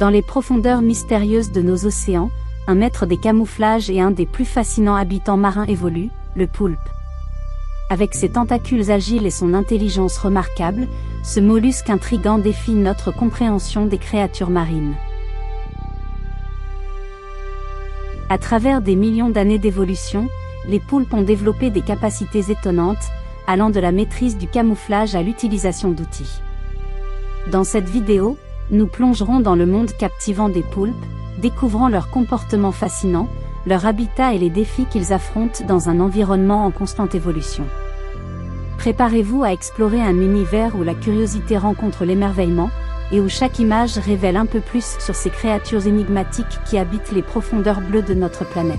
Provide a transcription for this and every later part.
Dans les profondeurs mystérieuses de nos océans, un maître des camouflages et un des plus fascinants habitants marins évolue, le poulpe. Avec ses tentacules agiles et son intelligence remarquable, ce mollusque intrigant défie notre compréhension des créatures marines. À travers des millions d'années d'évolution, les poulpes ont développé des capacités étonnantes, allant de la maîtrise du camouflage à l'utilisation d'outils. Dans cette vidéo, nous plongerons dans le monde captivant des poulpes, découvrant leur comportement fascinant, leur habitat et les défis qu'ils affrontent dans un environnement en constante évolution. Préparez-vous à explorer un univers où la curiosité rencontre l'émerveillement, et où chaque image révèle un peu plus sur ces créatures énigmatiques qui habitent les profondeurs bleues de notre planète.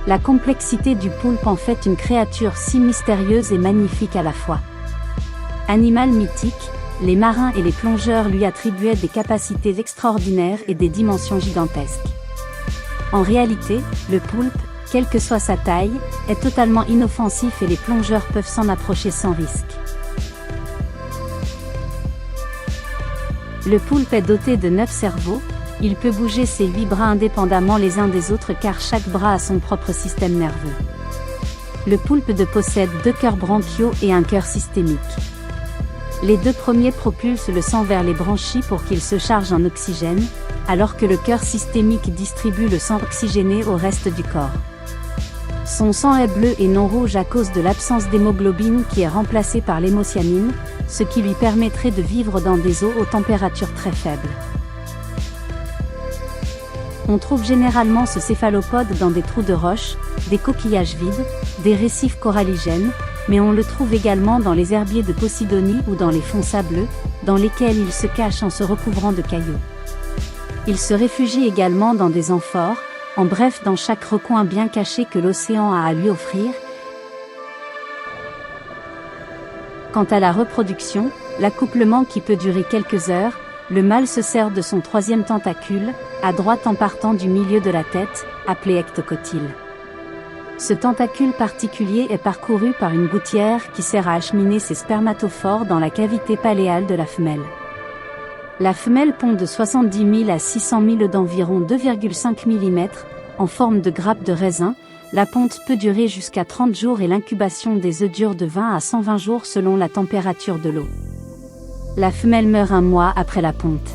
La complexité du poulpe en fait une créature si mystérieuse et magnifique à la fois. Animal mythique, les marins et les plongeurs lui attribuaient des capacités extraordinaires et des dimensions gigantesques. En réalité, le poulpe, quelle que soit sa taille, est totalement inoffensif et les plongeurs peuvent s'en approcher sans risque. Le poulpe est doté de 9 cerveaux. Il peut bouger ses 8 bras indépendamment les uns des autres car chaque bras a son propre système nerveux. Le poulpe possède 2 cœurs bronchiaux et un cœur systémique. Les 2 premiers propulsent le sang vers les branchies pour qu'il se charge en oxygène, alors que le cœur systémique distribue le sang oxygéné au reste du corps. Son sang est bleu et non rouge à cause de l'absence d'hémoglobine qui est remplacée par l'hémocyanine, ce qui lui permettrait de vivre dans des eaux aux températures très faibles. On trouve généralement ce céphalopode dans des trous de roches, des coquillages vides, des récifs coralligènes, mais on le trouve également dans les herbiers de Posidonie ou dans les fonds sableux, dans lesquels il se cache en se recouvrant de cailloux. Il se réfugie également dans des amphores, en bref dans chaque recoin bien caché que l'océan a à lui offrir. Quant à la reproduction, l'accouplement qui peut durer quelques heures, le mâle se sert de son 3e tentacule, à droite en partant du milieu de la tête, appelé ectocotyle. Ce tentacule particulier est parcouru par une gouttière qui sert à acheminer ses spermatophores dans la cavité paléale de la femelle. La femelle pond de 70 000 à 600 000 œufs d'environ 2,5 mm, en forme de grappe de raisin. La ponte peut durer jusqu'à 30 jours et l'incubation des œufs dure de 20 à 120 jours selon la température de l'eau. La femelle meurt 1 mois après la ponte.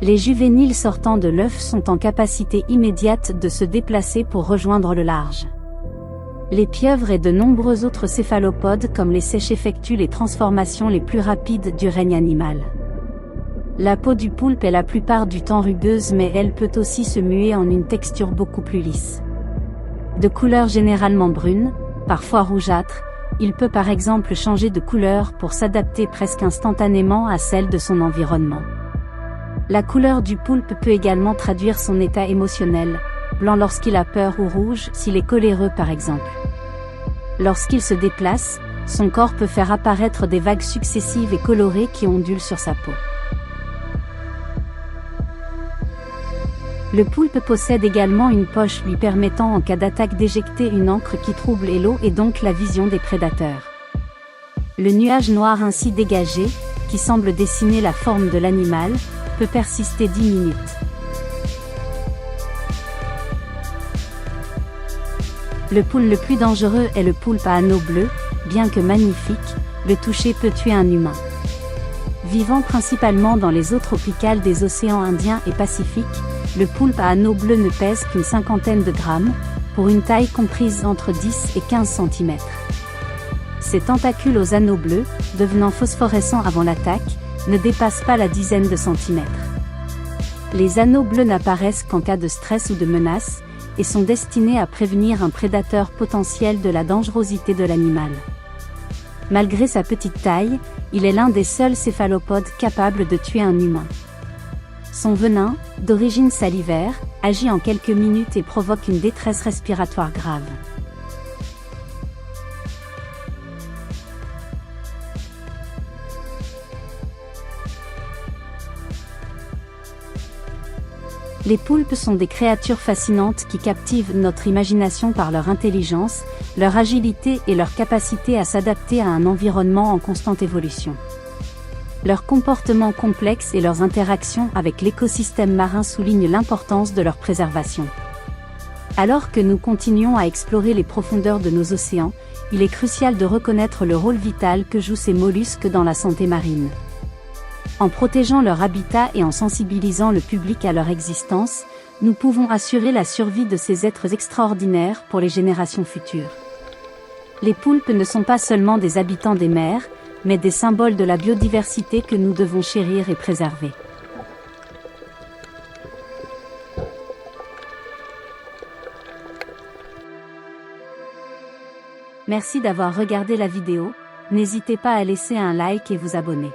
Les juvéniles sortant de l'œuf sont en capacité immédiate de se déplacer pour rejoindre le large. Les pieuvres et de nombreux autres céphalopodes comme les seiches effectuent les transformations les plus rapides du règne animal. La peau du poulpe est la plupart du temps rugueuse mais elle peut aussi se muer en une texture beaucoup plus lisse. De couleur généralement brune, parfois rougeâtre, il peut par exemple changer de couleur pour s'adapter presque instantanément à celle de son environnement. La couleur du poulpe peut également traduire son état émotionnel, blanc lorsqu'il a peur ou rouge s'il est coléreux par exemple. Lorsqu'il se déplace, son corps peut faire apparaître des vagues successives et colorées qui ondulent sur sa peau. Le poulpe possède également une poche lui permettant en cas d'attaque d'éjecter une encre qui trouble l'eau et donc la vision des prédateurs. Le nuage noir ainsi dégagé, qui semble dessiner la forme de l'animal, peut persister 10 minutes. Le poulpe le plus dangereux est le poulpe à anneaux bleus, bien que magnifique, le toucher peut tuer un humain. Vivant principalement dans les eaux tropicales des océans Indien et Pacifique, le poulpe à anneaux bleus ne pèse qu'une 50aine de grammes, pour une taille comprise entre 10 et 15 cm. Ses tentacules aux anneaux bleus, devenant phosphorescents avant l'attaque, ne dépassent pas la dizaine de centimètres. Les anneaux bleus n'apparaissent qu'en cas de stress ou de menace, et sont destinés à prévenir un prédateur potentiel de la dangerosité de l'animal. Malgré sa petite taille, il est l'un des seuls céphalopodes capables de tuer un humain. Son venin, d'origine salivaire, agit en quelques minutes et provoque une détresse respiratoire grave. Les poulpes sont des créatures fascinantes qui captivent notre imagination par leur intelligence, leur agilité et leur capacité à s'adapter à un environnement en constante évolution. Leur comportement complexe et leurs interactions avec l'écosystème marin soulignent l'importance de leur préservation. Alors que nous continuons à explorer les profondeurs de nos océans, il est crucial de reconnaître le rôle vital que jouent ces mollusques dans la santé marine. En protégeant leur habitat et en sensibilisant le public à leur existence, nous pouvons assurer la survie de ces êtres extraordinaires pour les générations futures. Les poulpes ne sont pas seulement des habitants des mers, mais des symboles de la biodiversité que nous devons chérir et préserver. Merci d'avoir regardé la vidéo, n'hésitez pas à laisser un like et vous abonner.